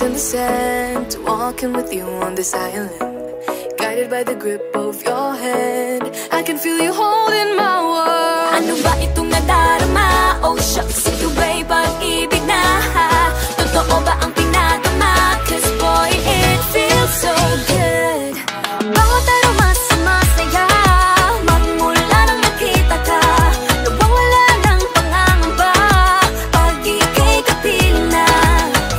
footprints in the sand, walking with you on this island, guided by the grip of your hand. I can feel you holding my world. Ano ba itong nadarama? Oh shucks, ito ba'y pag-ibig na? Totoo ba ang pinagama? Cause boy, it feels so good. Bawat aroma sumasaya, magmula nang nakita ka. Nawawala ng pangangamba pag ika'y kapiling na.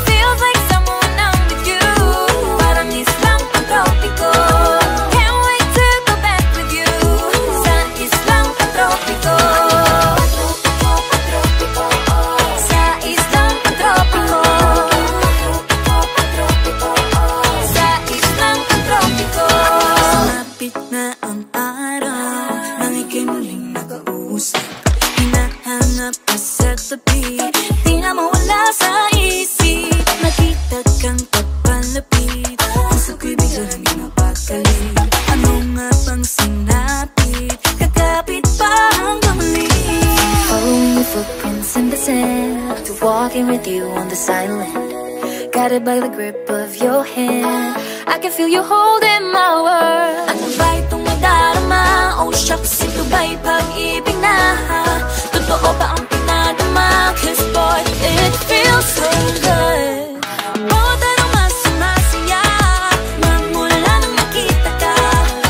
Feels like someone I'm with you, parang islang pang-tropiko. Can't wait to go back with you sa islang pang-tropiko. Sa islang pang-tropiko. Sa islang pang-tropiko. Sumapit na ang araw nang ika'y muling nakausap. Hinahanap ka sa tabi, di na mawala sa isip. Nakita kang papalapit, puso ko'y biglang napakalit. Ano nga bang sinapit? Kakapit pa hanggang muli. Following your footprints in the sand, to walking with you on this island, guided by the grip of your hand. I can feel you holding my world. Ano ba itong nadarama? Oh shucks, ito ba'y pag-ibig na? Totoo ba ang pinagama? Cause boy, it feels so good. Bawat aroma sumasaya, magmula nang nakita ka.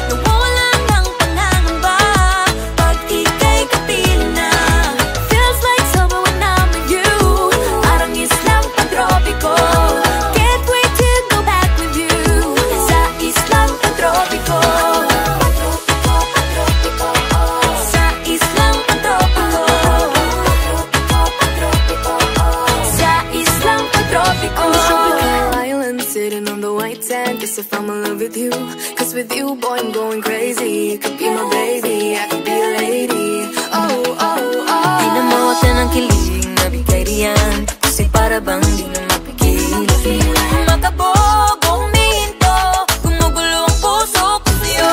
Nawawala ng pangangamba pag ika'y kapiling na. Feels like summer when I'm with you, parang islang pang-tropiko. Can't wait to go back with you sa islang pang-tropiko. Sa islang pang-tropiko. Sa islang pang-tropiko. Tropical island sitting on the white sand. Guess if I'm in love with you, cause with you, boy, I'm going crazy. You could be my baby, I could be a lady. Oh, oh, oh. Di na mawala ng kilig na bigay riyan, kasi para bang di na mapigil. Makabog o humihinto, gumugulo ang puso ko sa'yo.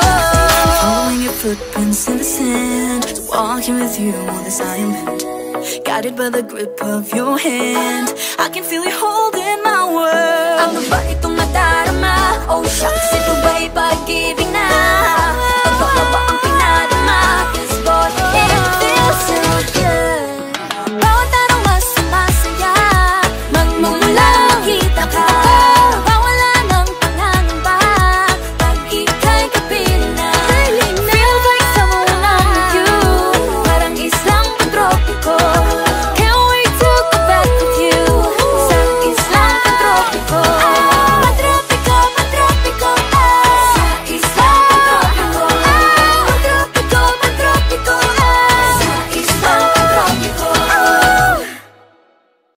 Following your footprints in the sand, walking with you on this island, guided by the grip of your hand. I can feel you holding my world. Ano ba